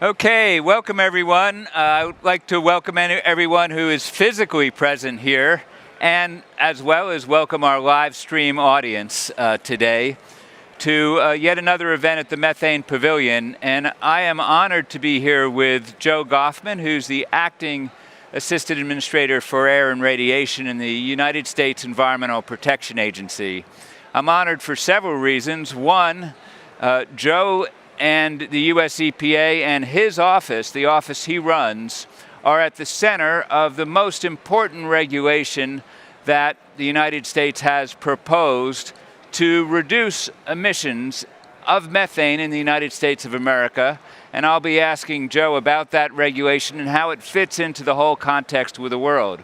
Okay, welcome everyone. I would like to welcome everyone who is physically present here, and as well as welcome our live stream audience today to yet another event at the Methane Pavilion. And I am honored to be here with Joe Goffman, who's the Acting Assistant Administrator for Air and Radiation in the United States Environmental Protection Agency. I'm honored for several reasons. One, Joe and the US EPA and his office, the office he runs, are at the center of the most important regulation that the United States has proposed to reduce emissions of methane in the United States of America. And I'll be asking Joe about that regulation and how it fits into the whole context with the world.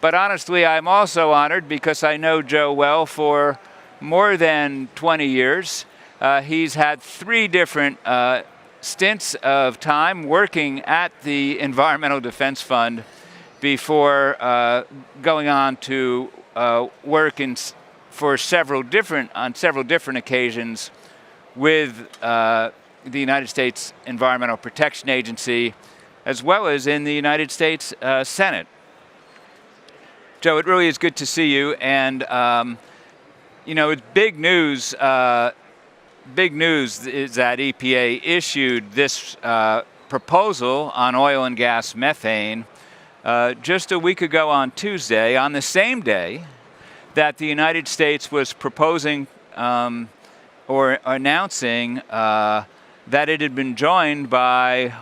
But honestly, I'm also honored because I know Joe well for more than 20 years. He's had 3 different stints of time working at the Environmental Defense Fund before going on to work on several different occasions with the United States Environmental Protection Agency, as well as in the United States Senate. Joe, it really is good to see you, and it's big news. Big news is that EPA issued this proposal on oil and gas methane just a week ago on Tuesday, on the same day that the United States was proposing or announcing that it had been joined by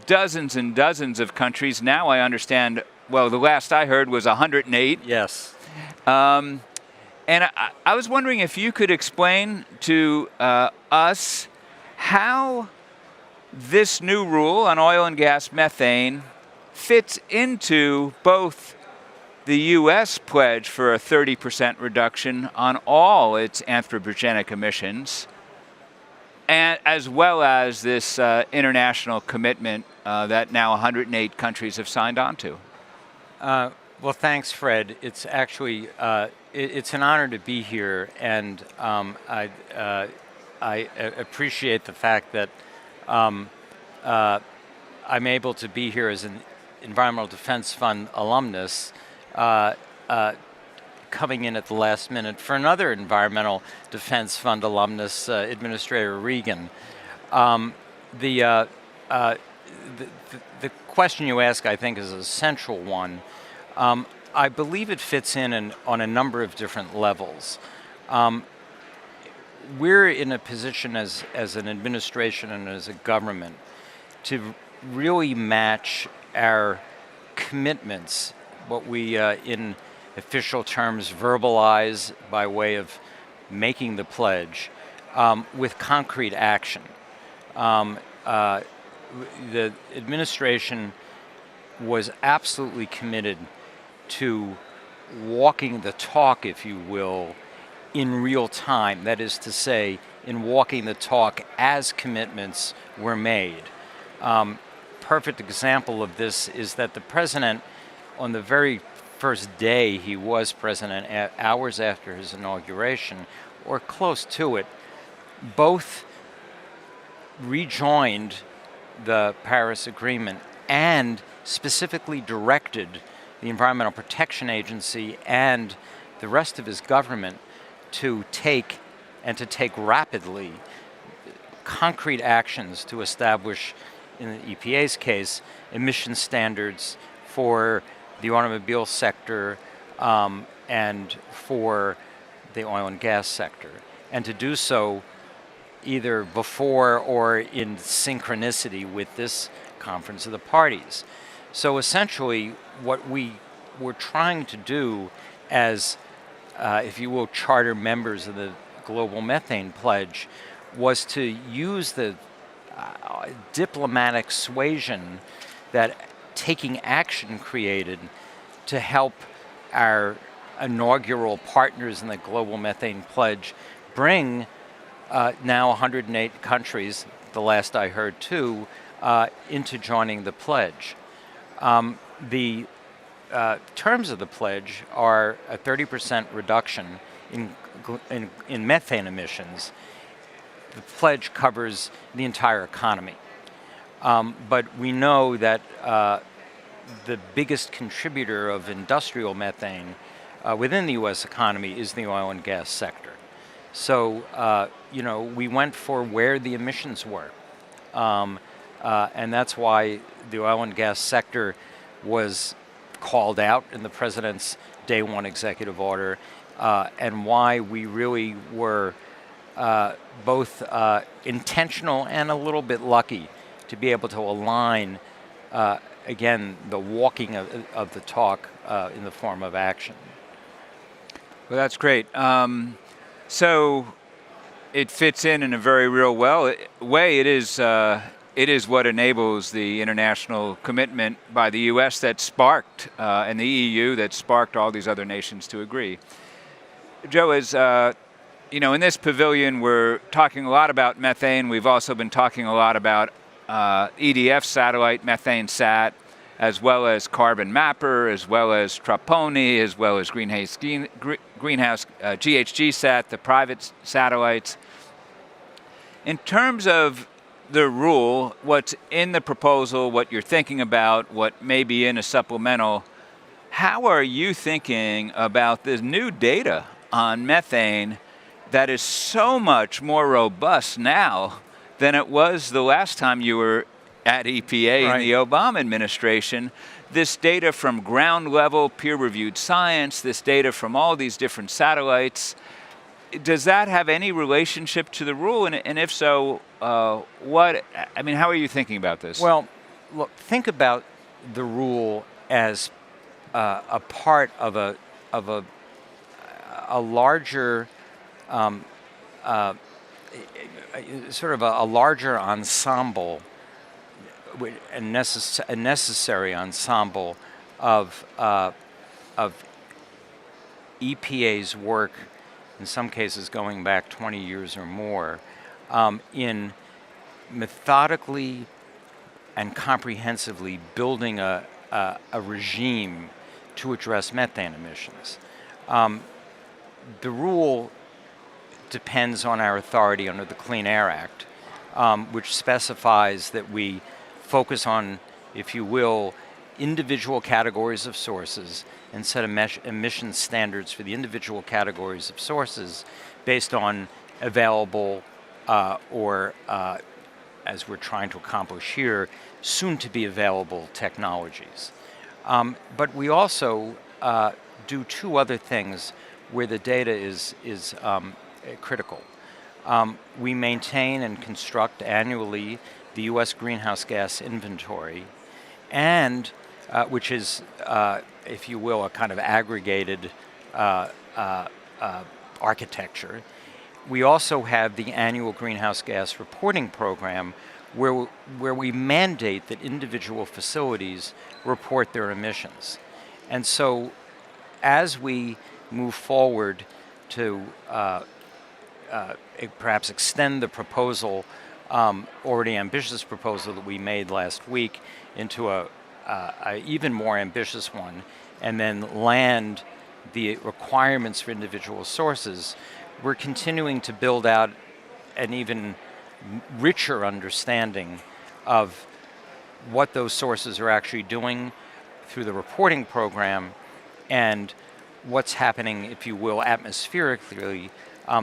dozens and dozens of countries. Now I understand, well, the last I heard was 108. Yes. And I was wondering if you could explain to us how this new rule on oil and gas methane fits into both the U.S. pledge for a 30% reduction on all its anthropogenic emissions, and as well as this international commitment that now 108 countries have signed on to. Well, thanks, Fred. It's actually it's an honor to be here, and I appreciate the fact that I'm able to be here as an Environmental Defense Fund alumnus, coming in at the last minute for another Environmental Defense Fund alumnus, Administrator Regan. The question you ask, I think, is a central one. I believe it fits in on a number of different levels. We're in a position as an administration and as a government to really match our commitments, what we in official terms verbalize by way of making the pledge, with concrete action. The administration was absolutely committed to walking the talk, if you will, in real time. That is to say, in walking the talk as commitments were made. Perfect example of this is that the president, on the very first day he was president, hours after his inauguration, or close to it, both rejoined the Paris Agreement and specifically directed the Environmental Protection Agency and the rest of his government to take rapidly concrete actions to establish, in the EPA's case, emission standards for the automobile sector and for the oil and gas sector, and to do so either before or in synchronicity with this Conference of the Parties. So essentially, what we were trying to do as, if you will, charter members of the Global Methane Pledge was to use the diplomatic suasion that taking action created to help our inaugural partners in the Global Methane Pledge bring now 108 countries, the last I heard too, into joining the pledge. The terms of the pledge are a 30% reduction in methane emissions. The pledge covers the entire economy. But we know that the biggest contributor of industrial methane within the U.S. economy is the oil and gas sector. So, we went for where the emissions were. And that's why the oil and gas sector was called out in the president's day one executive order, and why we really were both intentional and a little bit lucky to be able to align, again, the walking of the talk in the form of action. Well, that's great. So it fits in a very real way. It is what enables the international commitment by the U.S. that sparked, and the EU that sparked all these other nations to agree. Joe, in this pavilion, we're talking a lot about methane. We've also been talking a lot about EDF satellite, methane sat, as well as carbon mapper, as well as Traponi, as well as greenhouse GHG sat, the private satellites. In terms of the rule, what's in the proposal, what you're thinking about, what may be in a supplemental, how are you thinking about the new data on methane that is so much more robust now than it was the last time you were at EPA in the Obama administration? This data from ground level peer-reviewed science, this data from all these different satellites, does that have any relationship to the rule? And if so, how are you thinking about this? Well, look, think about the rule as a part of a larger, sort of a larger ensemble, a necessary ensemble of EPA's work, in some cases going back 20 years or more, in methodically and comprehensively building a regime to address methane emissions. The rule depends on our authority under the Clean Air Act, which specifies that we focus on, if you will, individual categories of sources and set emission standards for the individual categories of sources based on available or, as we're trying to accomplish here, soon to be available technologies. But we also do two other things where the data is critical. We maintain and construct annually the U.S. greenhouse gas inventory, and which is, if you will, a kind of aggregated architecture. We also have the annual greenhouse gas reporting program where we mandate that individual facilities report their emissions. And so as we move forward to perhaps extend the proposal, already ambitious proposal that we made last week, into a even more ambitious one, and then land the requirements for individual sources, we're continuing to build out an even richer understanding of what those sources are actually doing through the reporting program and what's happening, if you will, atmospherically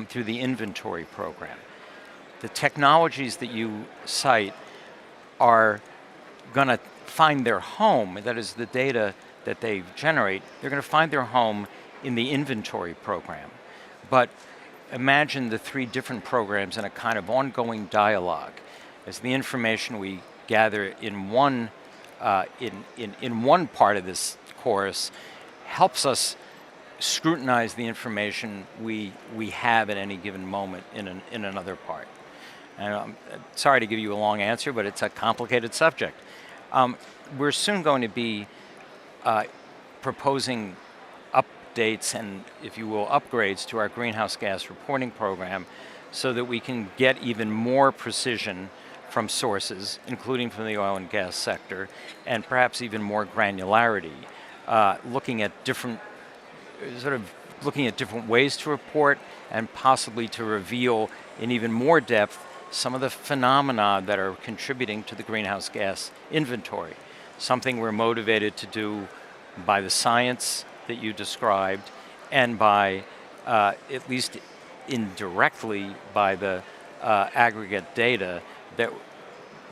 through the inventory program. The technologies that you cite are going to find their home, that is the data that they generate, they're going to find their home in the inventory program. But imagine the three different programs in a kind of ongoing dialogue as the information we gather in one part of this course helps us scrutinize the information we have at any given moment in another part. And I'm sorry to give you a long answer, but it's a complicated subject. We're soon going to be proposing updates and, if you will, upgrades to our greenhouse gas reporting program so that we can get even more precision from sources, including from the oil and gas sector, and perhaps even more granularity, looking at different ways to report and possibly to reveal in even more depth some of the phenomena that are contributing to the greenhouse gas inventory, something we're motivated to do by the science that you described and by, at least indirectly, by the aggregate data that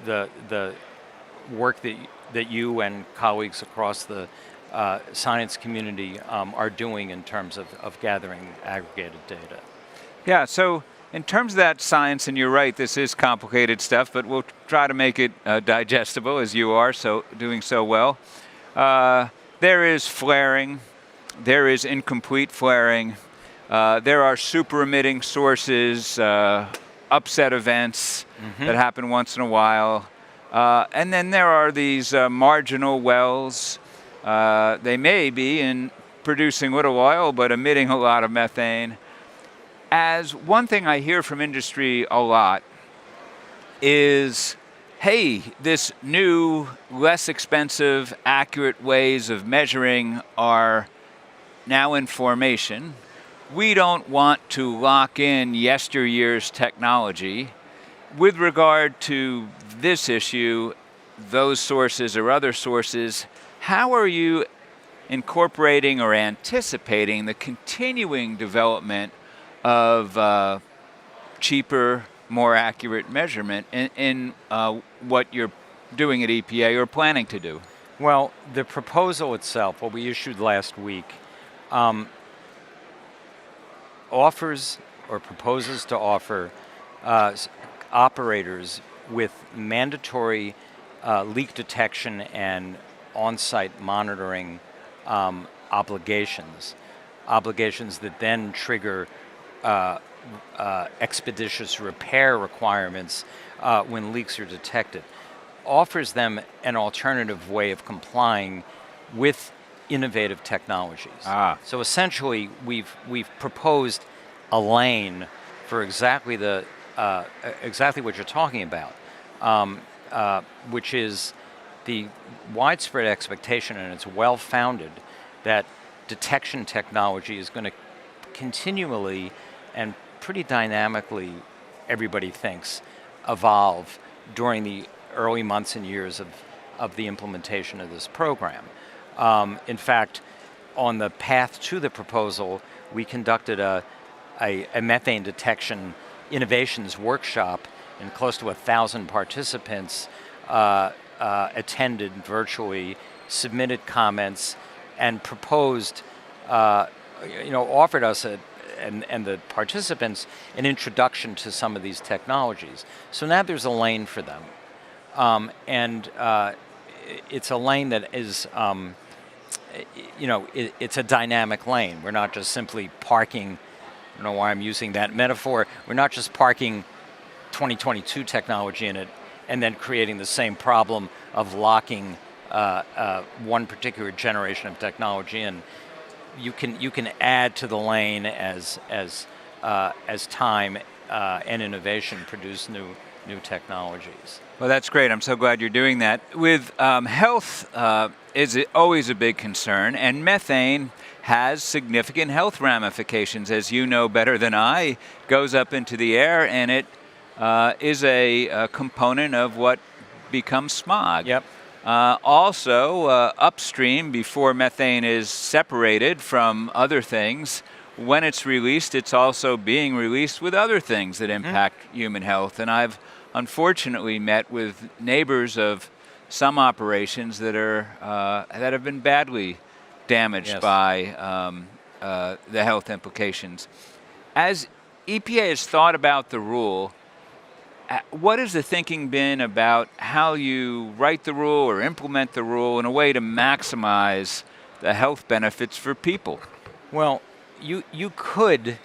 the work that you and colleagues across the science community are doing in terms of gathering aggregated data. Yeah, so in terms of that science, and you're right, this is complicated stuff, but we'll try to make it digestible, as you are doing so well. There is flaring, there is incomplete flaring, there are super emitting sources, upset events that happen once in a while, and then there are these marginal wells. They may be in producing little oil, but emitting a lot of methane. As one thing I hear from industry a lot is, hey, this new, less expensive, accurate ways of measuring are now in formation. We don't want to lock in yesteryear's technology. With regard to this issue, those sources or other sources, how are you incorporating or anticipating the continuing development of cheaper, more accurate measurement in what you're doing at EPA or planning to do? Well, the proposal itself, what we issued last week, offers or proposes to offer operators with mandatory leak detection and on-site monitoring obligations that then trigger expeditious repair requirements when leaks are detected, offers them an alternative way of complying with innovative technologies. So essentially, we've proposed a lane for exactly what you're talking about, which is the widespread expectation, and it's well-founded, that detection technology is going to continually and pretty dynamically, everybody thinks, evolve during the early months and years of the implementation of this program. In fact, on the path to the proposal, we conducted a methane detection innovations workshop, and close to 1,000 participants attended virtually, submitted comments, and proposed, offered us and the participants an introduction to some of these technologies. So now there's a lane for them. And it's a lane that is, it's a dynamic lane. We're not just simply parking, I don't know why I'm using that metaphor, we're not just parking 2022 technology in it and then creating the same problem of locking one particular generation of technology in. You can add to the lane as time and innovation produce new technologies. Well, that's great. I'm so glad you're doing that. With health is always a big concern, and methane has significant health ramifications, as you know better than I. Goes up into the air, and it is a component of what becomes smog. Yep. Also, upstream, before methane is separated from other things, when it's released, it's also being released with other things that impact human health. And I've unfortunately met with neighbors of some operations that have been badly damaged by the health implications. As EPA has thought about the rule, what has the thinking been about how you write the rule or implement the rule in a way to maximize the health benefits for people? Well, you could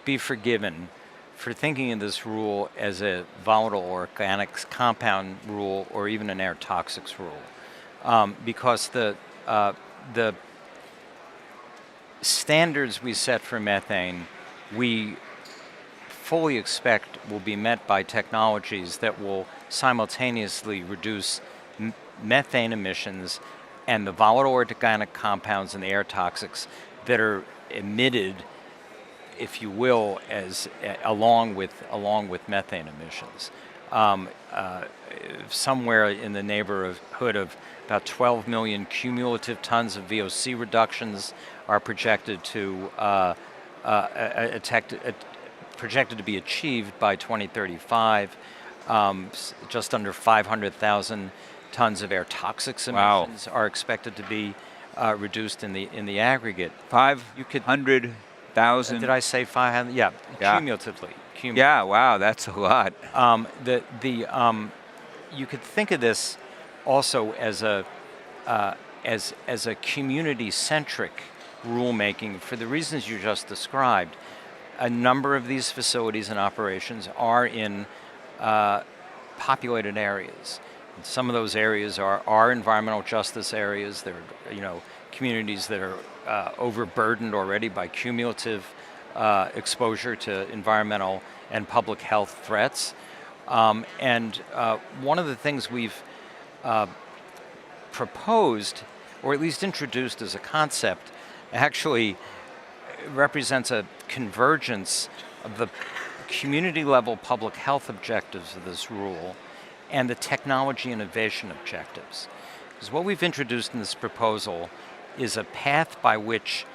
be forgiven for thinking of this rule as a volatile organics compound rule or even an air toxics rule, because the standards we set for methane, we fully expect will be met by technologies that will simultaneously reduce methane emissions and the volatile organic compounds and the air toxics that are emitted if you will, as along with methane emissions. Somewhere in the neighborhood of about 12 million cumulative tons of VOC reductions are projected to projected to be achieved by 2035. Just under 500,000 tons of air toxics emissions are expected to be reduced in the aggregate. 500,000. Did I say 500? Yeah, cumulatively. Yeah, wow, that's a lot. You could think of this also as a community-centric rulemaking for the reasons you just described. A number of these facilities and operations are in populated areas. And some of those areas are environmental justice areas. They're communities that are overburdened already by cumulative exposure to environmental and public health threats. And one of the things we've proposed, or at least introduced as a concept, actually represents a convergence of the community level public health objectives of this rule and the technology innovation objectives. Because what we've introduced in this proposal is a path by which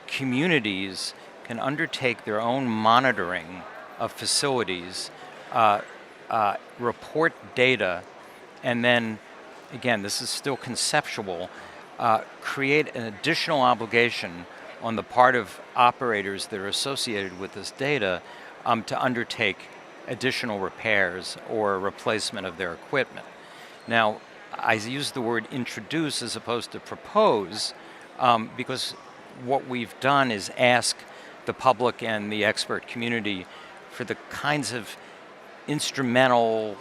communities can undertake their own monitoring of facilities, report data, and then, again, this is still conceptual, create an additional obligation on the part of operators that are associated with this data to undertake additional repairs or replacement of their equipment. Now, I use the word introduce as opposed to propose because what we've done is ask the public and the expert community for the kinds of instrumental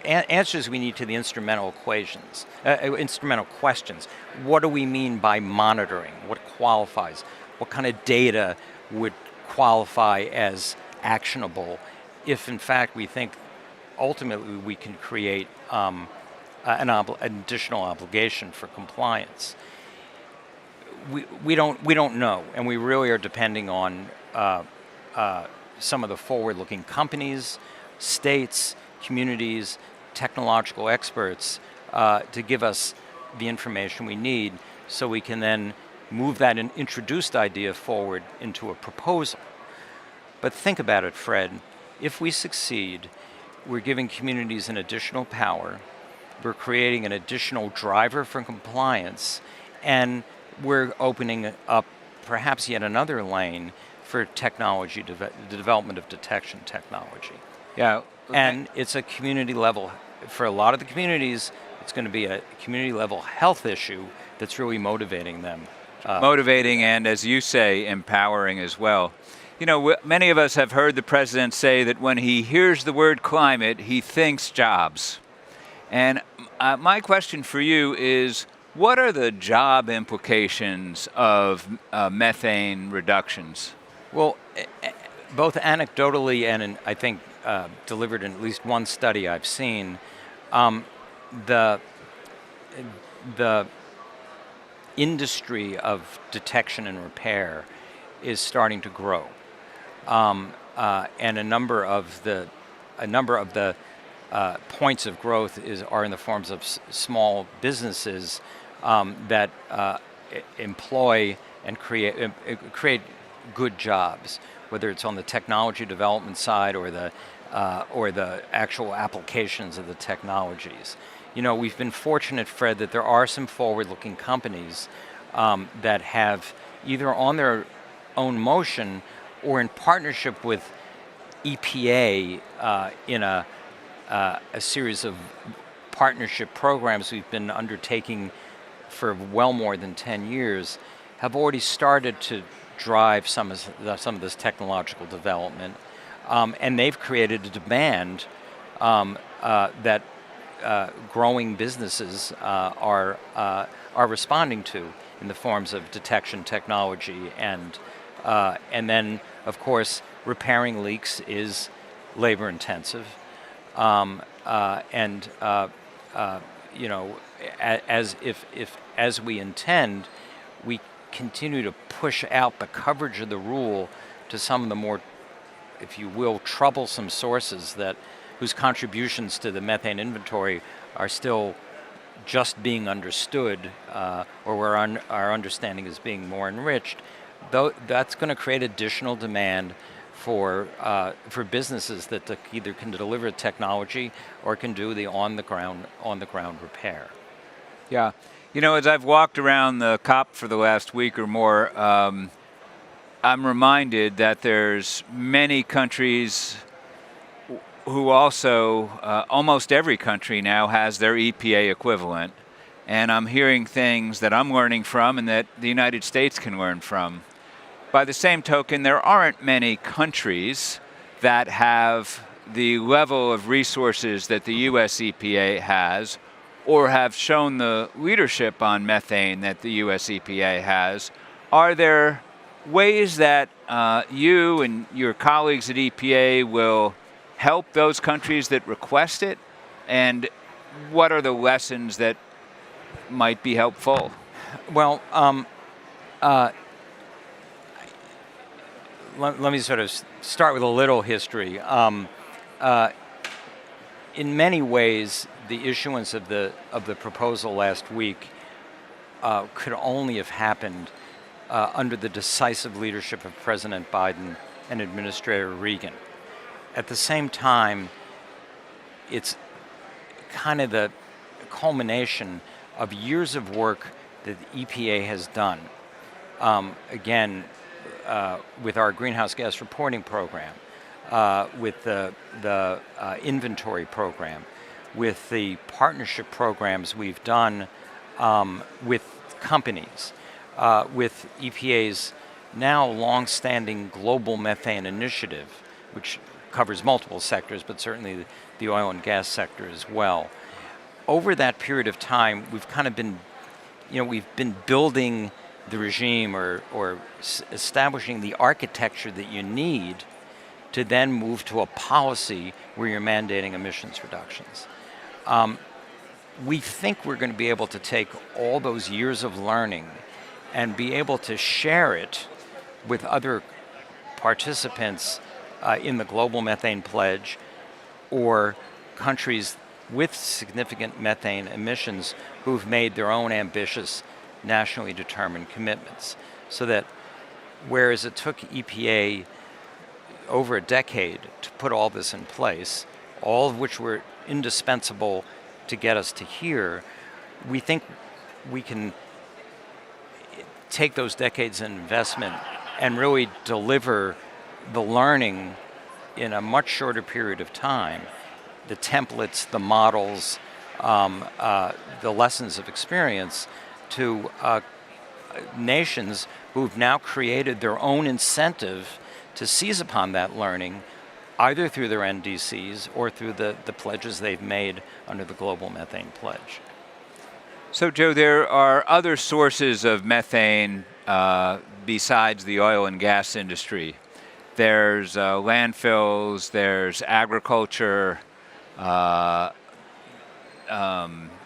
answers we need to the instrumental equations, instrumental questions. What do we mean by monitoring? What qualifies? What kind of data would qualify as actionable if, in fact, we think ultimately we can create an additional obligation for compliance? We don't know, and we really are depending on some of the forward-looking companies, states, communities, technological experts to give us the information we need so we can then move that introduced idea forward into a proposal. But think about it, Fred. If we succeed, we're giving communities an additional power, we're creating an additional driver for compliance, and we're opening up perhaps yet another lane for technology, the development of detection technology. Yeah. And it's a community level, for a lot of the communities, it's going to be a community level health issue that's really motivating them. Motivating and, as you say, empowering as well. You know, many of us have heard the president say that when he hears the word climate, he thinks jobs. And my question for you is, what are the job implications of methane reductions? Well, both anecdotally and I think delivered in at least one study I've seen, the industry of detection and repair is starting to grow, and a number of the points of growth are in the forms of small businesses that employ and create good jobs, whether it's on the technology development side or the actual applications of the technologies. You know, we've been fortunate, Fred, that there are some forward-looking companies that have either on their own motion or in partnership with EPA in a series of partnership programs we've been undertaking for well more than 10 years, have already started to drive some of this technological development, and they've created a demand that growing businesses are responding to in the forms of detection technology, and then of course repairing leaks is labor intensive, and you know, as we intend, we continue to push out the coverage of the rule to some of the more, if you will, troublesome sources whose contributions to the methane inventory are still just being understood, or where our understanding is being more enriched, that's going to create additional demand for businesses that either can deliver technology or can do the on the ground repair. Yeah, as I've walked around the COP for the last week or more, I'm reminded that there's many countries who also, almost every country now has their EPA equivalent. And I'm hearing things that I'm learning from and that the United States can learn from. By the same token, there aren't many countries that have the level of resources that the US EPA has, or have shown the leadership on methane that the US EPA has. Are there ways that you and your colleagues at EPA will help those countries that request it? And what are the lessons that might be helpful? Well, let me sort of start with a little history. In many ways, the issuance of the proposal last week could only have happened under the decisive leadership of President Biden and Administrator Reagan. At the same time, it's kind of the culmination of years of work that the EPA has done. Again, with our greenhouse gas reporting program, with the inventory program, with the partnership programs we've done with companies, with EPA's now long-standing global methane initiative, which covers multiple sectors, but certainly the oil and gas sector as well. Over that period of time, we've kind of been, we've been building the regime or establishing the architecture that you need to then move to a policy where you're mandating emissions reductions. We think we're going to be able to take all those years of learning and be able to share it with other participants in the global methane pledge, or countries with significant methane emissions who've made their own ambitious nationally determined commitments. So that whereas it took EPA over a decade to put all this in place, all of which were indispensable to get us to here, we think we can take those decades in investment and really deliver the learning in a much shorter period of time, the templates, the models, the lessons of experience to nations who've now created their own incentive to seize upon that learning, either through their NDCs or through the pledges they've made under the Global Methane Pledge. So, Joe, there are other sources of methane besides the oil and gas industry. There's landfills, there's agriculture,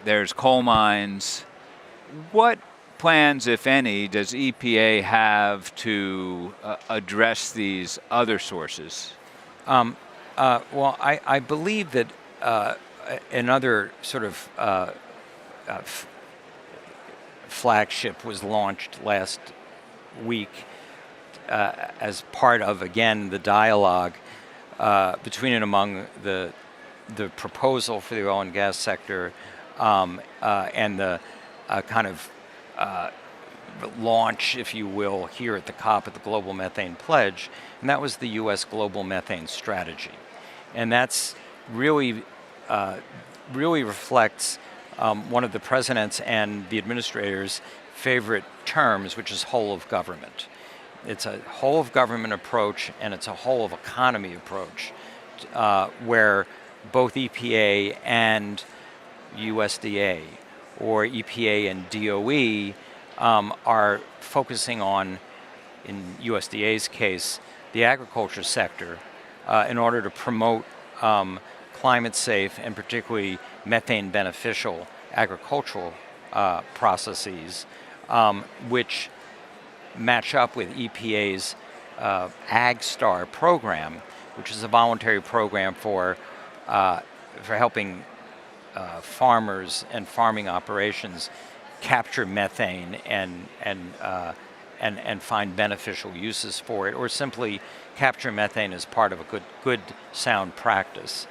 there's coal mines. What plans, if any, does EPA have to address these other sources? Well, I believe that another sort of flagship was launched last week as part of, again, the dialogue between and among the proposal for the oil and gas sector and the kind of launch, if you will, here at the COP at the Global Methane Pledge, and that was the U.S. Global Methane Strategy. And that's really reflects one of the president's and the administrator's favorite terms, which is whole of government. It's a whole of government approach, and it's a whole of economy approach, where both EPA and USDA, or EPA and DOE, are focusing on, in USDA's case, the agriculture sector in order to promote climate safe and particularly methane beneficial agricultural processes, which match up with EPA's Ag Star program, which is a voluntary program for helping farmers and farming operations capture methane and find beneficial uses for it, or simply capture methane as part of a good sound practice.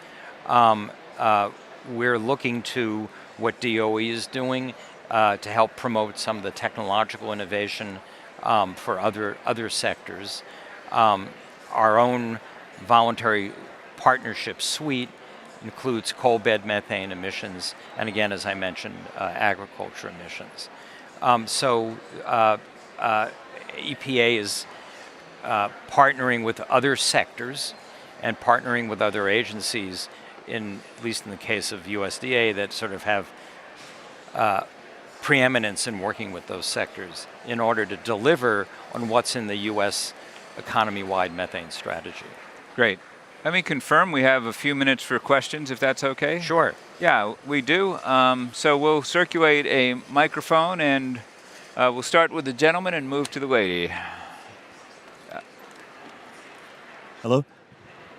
We're looking to what DOE is doing to help promote some of the technological innovation for other sectors. Our own voluntary partnership suite includes coal bed methane emissions, and again, as I mentioned, agriculture emissions. EPA is partnering with other sectors and partnering with other agencies, at least in the case of USDA, that sort of have preeminence in working with those sectors in order to deliver on what's in the U.S. economy-wide methane strategy. Great. Let me confirm we have a few minutes for questions, if that's okay. Sure. Yeah, we do. So we'll circulate a microphone, and we'll start with the gentleman and move to the lady. Hello?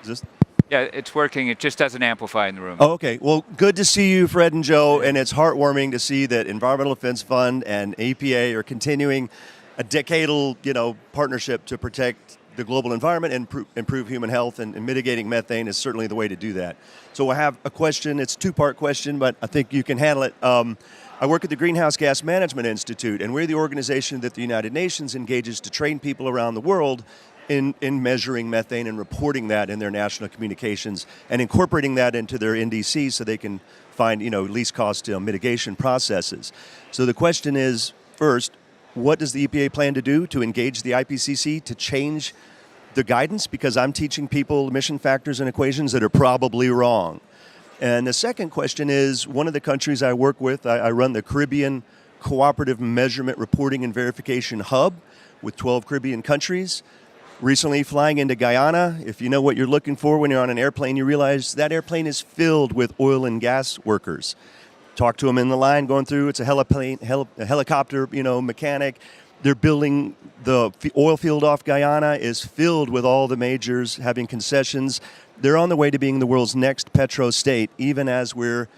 Is this? Yeah, it's working. It just doesn't amplify in the room. Oh, okay. Well, good to see you, Fred and Joe, and it's heartwarming to see that Environmental Defense Fund and EPA are continuing a decadal, partnership to protect the global environment and improve human health, and mitigating methane is certainly the way to do that. So I have a question. It's a two-part question, but I think you can handle it. I work at the Greenhouse Gas Management Institute, and we're the organization that the United Nations engages to train people around the world in measuring methane and reporting that in their national communications and incorporating that into their NDCs so they can find, least cost mitigation processes. So the question is, first, what does the EPA plan to do to engage the IPCC to change the guidance? Because I'm teaching people emission factors and equations that are probably wrong. And the second question is, one of the countries I work with, I run the Caribbean Cooperative Measurement Reporting and Verification Hub with 12 Caribbean countries. Recently flying into Guyana, if you know what you're looking for when you're on an airplane, you realize that airplane is filled with oil and gas workers. Talk to them in the line going through, it's a helicopter, mechanic. They're building the oil field off Guyana is filled with all the majors having concessions. They're on the way to being the world's next petro state, even as we're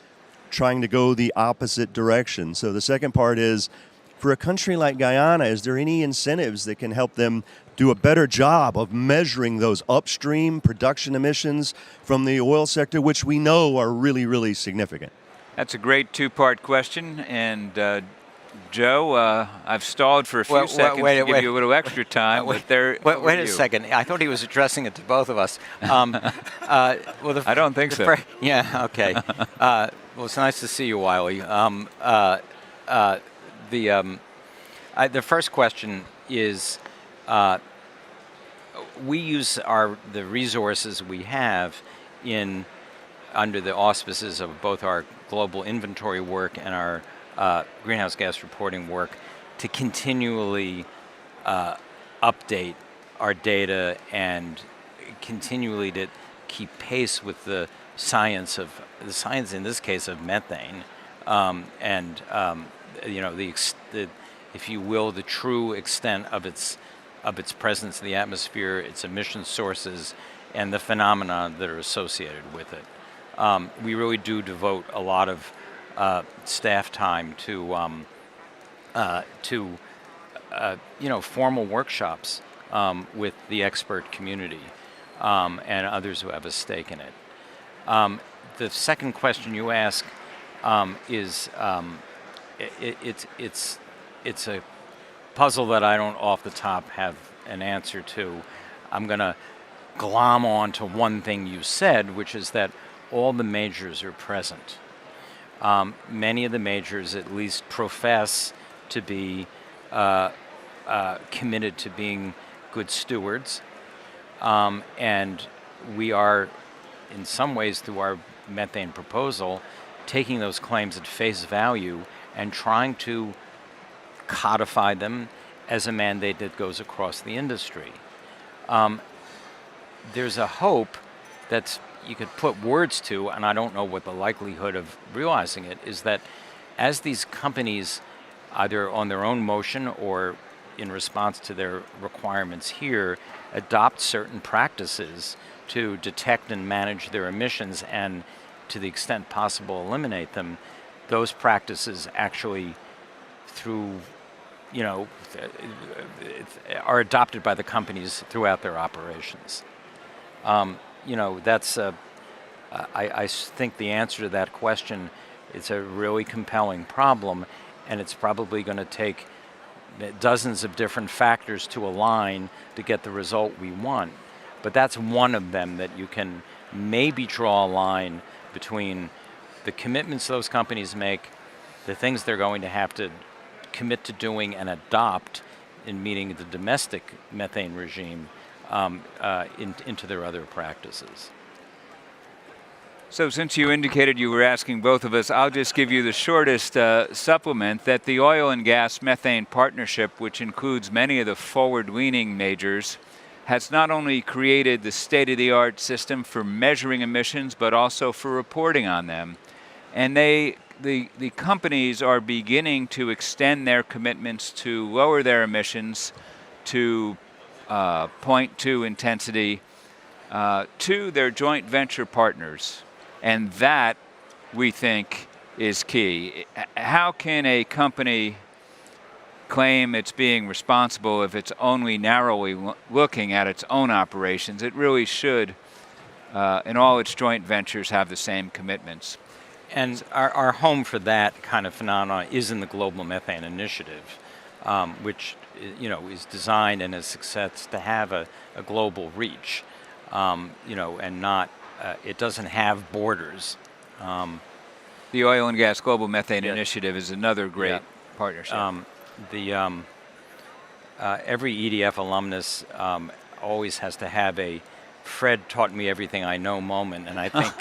trying to go the opposite direction. So the second part is, for a country like Guyana, is there any incentives that can help them do a better job of measuring those upstream production emissions from the oil sector, which we know are really, really significant? That's a great two-part question, and Joe, I've stalled for a few seconds to give you a little extra time. Wait a second. I thought he was addressing it to both of us. I don't think so. Yeah, okay. Well, it's nice to see you, Wiley. The first question is, we use the resources we have under the auspices of both our global inventory work and our greenhouse gas reporting work to continually update our data and continually to keep pace with the science in this case of methane, if you will, the true extent of its presence in the atmosphere, its emission sources, and the phenomena that are associated with it. We really do devote a lot of staff time to formal workshops with the expert community and others who have a stake in it. The second question you ask is it's a puzzle that I don't off the top have an answer to. I'm going to glom on to one thing you said, which is that all the majors are present. Many of the majors at least profess to be committed to being good stewards. And we are, in some ways, through our methane proposal, taking those claims at face value and trying to codify them as a mandate that goes across the industry. There's a hope that you could put words to, and I don't know what the likelihood of realizing it, is that as these companies, either on their own motion or in response to their requirements here, adopt certain practices to detect and manage their emissions and, to the extent possible, eliminate them. Those practices actually, through, are adopted by the companies throughout their operations. That's I think the answer to that question, it's a really compelling problem, and it's probably going to take dozens of different factors to align to get the result we want. But that's one of them that you can maybe draw a line between the commitments those companies make, the things they're going to have to commit to doing and adopt in meeting the domestic methane regime into their other practices. So since you indicated you were asking both of us, I'll just give you the shortest supplement that the Oil and Gas Methane Partnership, which includes many of the forward-leaning majors, has not only created the state-of-the-art system for measuring emissions, but also for reporting on them. And the companies are beginning to extend their commitments to lower their emissions to 0.2 intensity to their joint venture partners. And that, we think, is key. How can a company claim it's being responsible if it's only narrowly looking at its own operations? It really should, in all its joint ventures, have the same commitments. And our home for that kind of phenomenon is in the Global Methane Initiative, which is designed and a success to have a global reach, and not it doesn't have borders. The Oil and Gas Global Methane Initiative is another great partnership. Every EDF alumnus always has to have a Fred taught me everything I know moment, and I think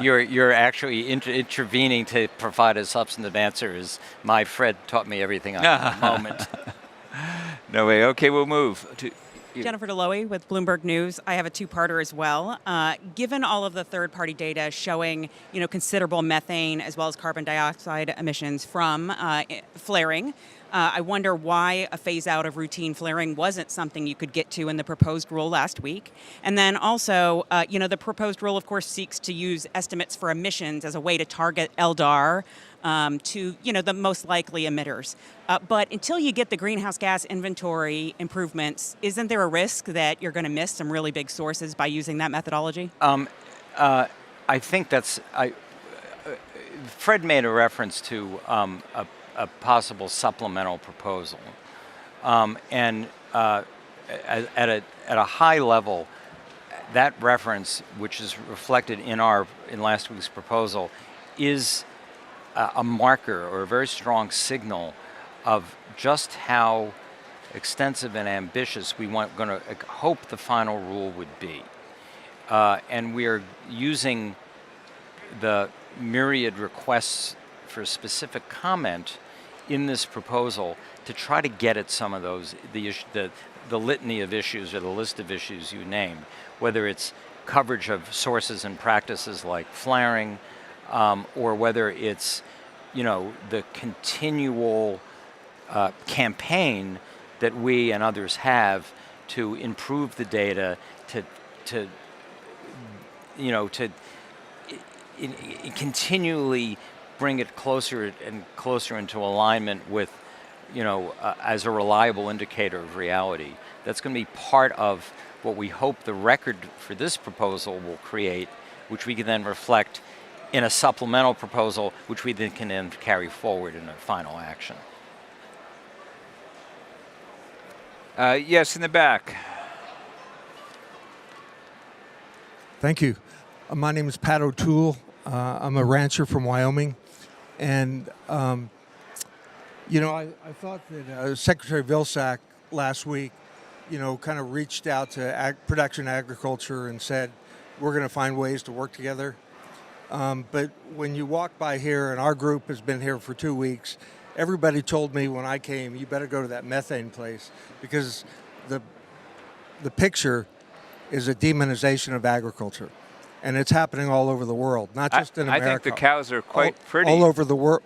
you're actually intervening to provide a substantive answer. Is my Fred taught me everything I know moment? No way. Okay, we'll move to you. Jennifer Deloe with Bloomberg News. I have a two-parter as well. Given all of the third-party data showing, considerable methane as well as carbon dioxide emissions from flaring, I wonder why a phase-out of routine flaring wasn't something you could get to in the proposed rule last week. And then also, the proposed rule, of course, seeks to use estimates for emissions as a way to target LDAR to, the most likely emitters. But until you get the greenhouse gas inventory improvements, isn't there a risk that you're going to miss some really big sources by using that methodology? I think Fred made a reference to a possible supplemental proposal, and at a high level, that reference, which is reflected in last week's proposal, is a marker or a very strong signal of just how extensive and ambitious we going to hope the final rule would be, and we are using the myriad requests for specific comment in this proposal to try to get at some of those, the litany of issues or the list of issues you named, whether it's coverage of sources and practices like flaring, or whether it's, the continual campaign that we and others have to improve the data, to continually bring it closer and closer into alignment with, as a reliable indicator of reality. That's going to be part of what we hope the record for this proposal will create, which we can then reflect in a supplemental proposal, which we then can carry forward in a final action. Yes, in the back. Thank you. My name is Pat O'Toole. I'm a rancher from Wyoming. And, I thought that Secretary Vilsack last week, kind of reached out to production agriculture and said, we're going to find ways to work together. But when you walk by here, and our group has been here for 2 weeks, everybody told me when I came, you better go to that methane place, because the picture is a demonization of agriculture. And it's happening all over the world, not just in America. I think the cows are quite pretty. All over the world.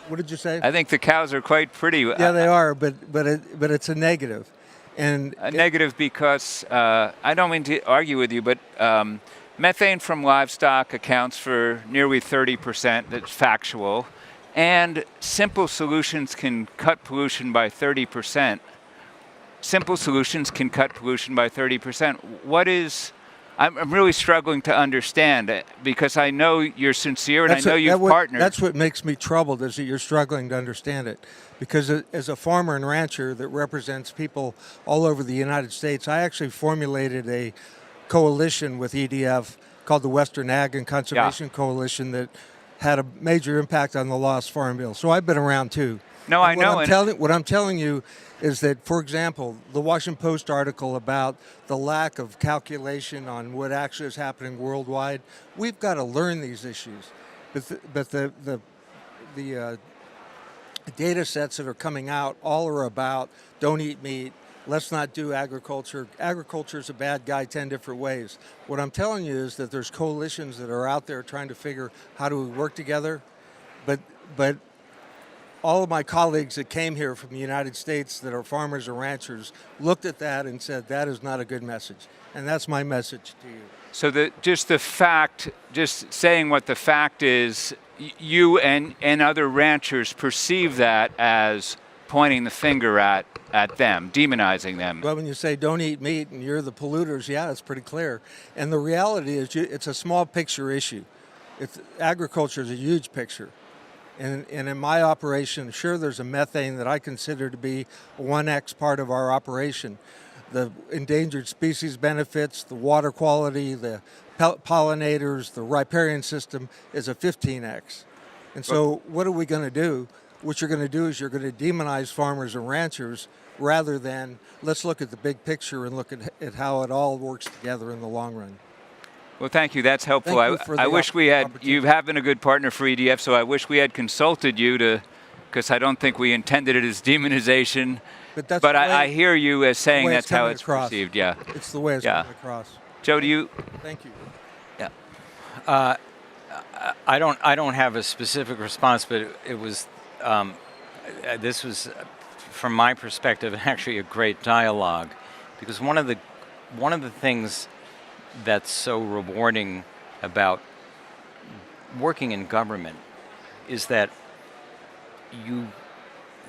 What did you say? I think the cows are quite pretty. Yeah, they are, but it's a negative. And a negative because, I don't mean to argue with you, but methane from livestock accounts for nearly 30%. That's factual. And simple solutions can cut pollution by 30%. Simple solutions can cut pollution by 30%. I'm really struggling to understand it because I know you're sincere and I know you've partnered. That's what makes me troubled, is that you're struggling to understand it. Because as a farmer and rancher that represents people all over the United States, I actually formulated a coalition with EDF called the Western Ag and Conservation Coalition that had a major impact on the Lost Farm Bill. So I've been around too. No, I know. What I'm telling you is that, for example, the Washington Post article about the lack of calculation on what actually is happening worldwide, we've got to learn these issues. But the data sets that are coming out all are about don't eat meat, let's not do agriculture. Agriculture is a bad guy 10 different ways. What I'm telling you is that there's coalitions that are out there trying to figure how do we work together, but all of my colleagues that came here from the United States that are farmers or ranchers looked at that and said, that is not a good message. And that's my message to you. So just saying what the fact is, you and other ranchers perceive that as pointing the finger at them, demonizing them. Well, when you say don't eat meat and you're the polluters, yeah, it's pretty clear. And the reality is it's a small picture issue. Agriculture is a huge picture. And in my operation, sure, there's a methane that I consider to be a 1x part of our operation. The endangered species benefits, the water quality, the pollinators, the riparian system is a 15x. And so what are we going to do? What you're going to do is you're going to demonize farmers and ranchers rather than let's look at the big picture and look at how it all works together in the long run. Well, thank you. That's helpful. I wish we had, you have been a good partner for EDF, so I wish we had consulted you because I don't think we intended it as demonization. But I hear you as saying that's how it's perceived, yeah. It's the way it's coming across. Joe, do you? Thank you. Yeah. I don't have a specific response, but it was, this was, from my perspective, actually a great dialogue, because one of the things that's so rewarding about working in government is that you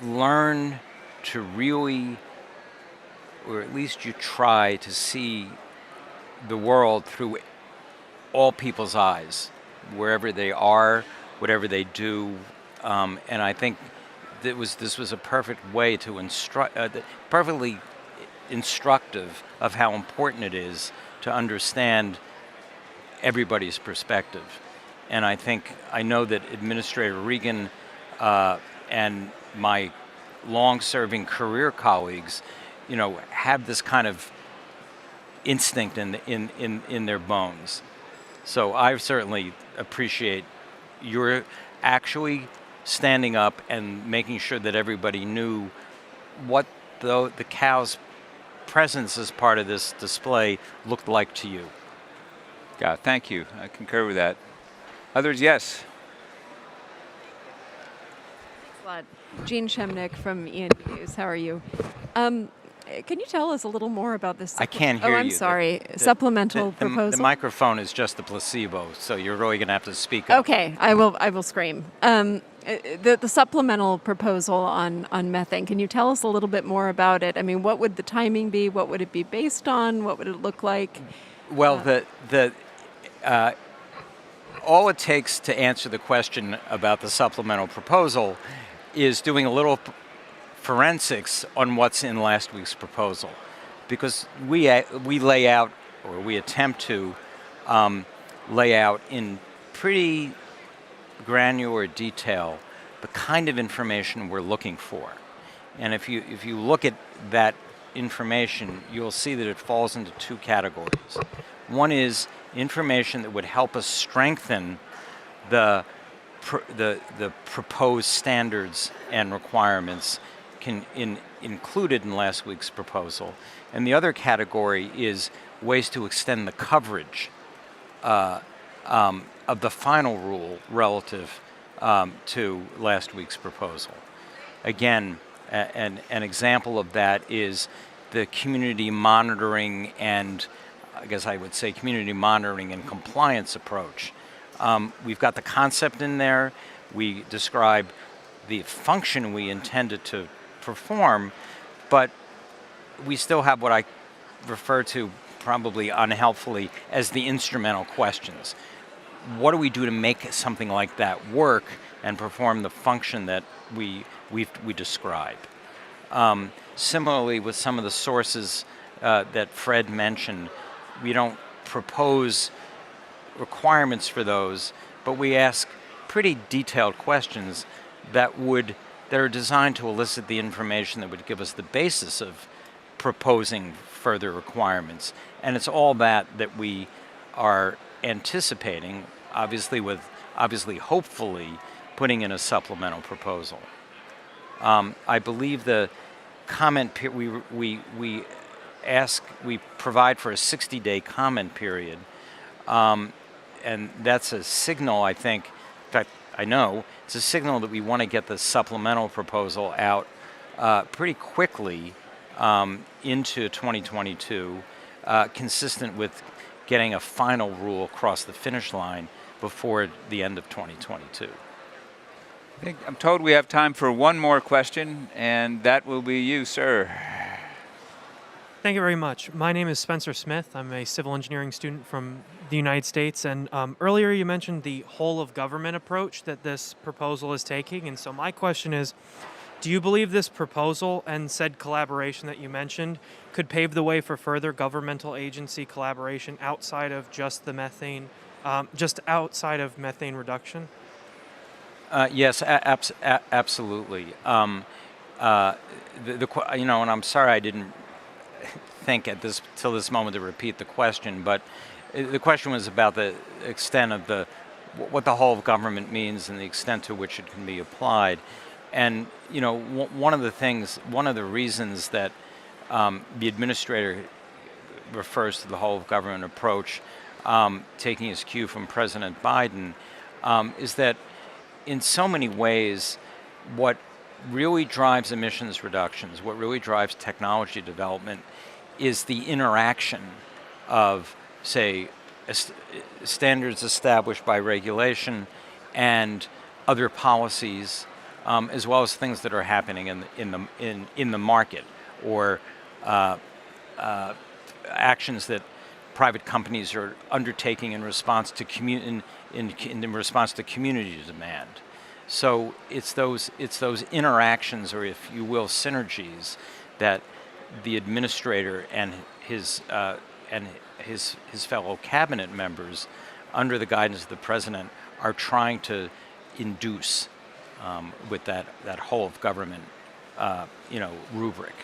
learn to really, or at least you try to see the world through all people's eyes, wherever they are, whatever they do, and I think this was a perfect way to perfectly instructive of how important it is to understand everybody's perspective. And I know that Administrator Regan and my long-serving career colleagues, have this kind of instinct in their bones. So I certainly appreciate your actually standing up and making sure that everybody knew what the cow's presence as part of this display looked like to you. Yeah, thank you. I concur with that. Others, yes. Thanks a lot. Jean Shemnick from E&E News. How are you? Can you tell us a little more about this? I can't hear you. Oh, I'm sorry. Supplemental proposal. The microphone is just a placebo, so you're really going to have to speak up. Okay, I will scream. The supplemental proposal on methane, can you tell us a little bit more about it? I mean, what would the timing be? What would it be based on? What would it look like? Well, all it takes to answer the question about the supplemental proposal is doing a little forensics on what's in last week's proposal, because we lay out, or we attempt to lay out in pretty granular detail the kind of information we're looking for. And if you look at that information, you'll see that it falls into two categories. One is information that would help us strengthen the proposed standards and requirements included in last week's proposal. And the other category is ways to extend the coverage of the final rule relative to last week's proposal. Again, an example of that is the community monitoring and, I guess I would say, community monitoring and compliance approach. We've got the concept in there. We describe the function we intended to perform, but we still have what I refer to, probably unhelpfully, as the instrumental questions. What do we do to make something like that work and perform the function that we describe? Similarly, with some of the sources that Fred mentioned, we don't propose requirements for those, but we ask pretty detailed questions that are designed to elicit the information that would give us the basis of proposing further requirements. And it's all that we are anticipating, obviously hopefully putting in a supplemental proposal. I believe the comment we provide for a 60-day comment period, and that's a signal, I think. In fact, I know it's a signal that we want to get the supplemental proposal out pretty quickly into 2022, consistent with getting a final rule across the finish line before the end of 2022. I'm told we have time for one more question, and that will be you, sir. Thank you very much. My name is Spencer Smith. I'm a civil engineering student from the United States, and earlier you mentioned the whole of government approach that this proposal is taking, and so my question is, do you believe this proposal and said collaboration that you mentioned could pave the way for further governmental agency collaboration outside of just the methane, outside of methane reduction? Yes, absolutely. And I'm sorry I didn't think till this moment to repeat the question, but the question was about the extent of what the whole of government means and the extent to which it can be applied. And one of the reasons that the administrator refers to the whole of government approach, taking his cue from President Biden, is that in so many ways, what really drives emissions reductions, what really drives technology development, is the interaction of, say, standards established by regulation and other policies, as well as things that are happening in the market, or actions that private companies are undertaking in response to in response to community demand. So it's those interactions, or if you will, synergies, that the administrator and his fellow cabinet members, under the guidance of the president, are trying to induce with that whole of government rubric.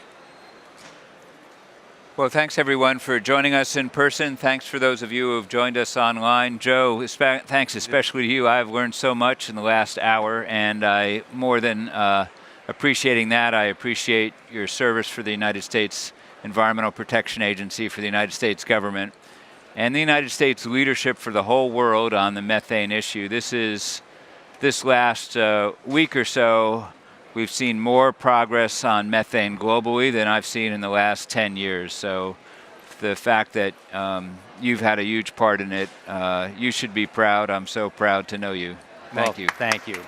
Well, thanks everyone for joining us in person. Thanks for those of you who have joined us online. Joe, thanks especially to you. I've learned so much in the last hour, and I more than appreciating that, I appreciate your service for the United States Environmental Protection Agency, for the United States government, and the United States leadership for the whole world on the methane issue. This last week or so, we've seen more progress on methane globally than I've seen in the last 10 years. So the fact that you've had a huge part in it, you should be proud. I'm so proud to know you. Thank you. Thank you.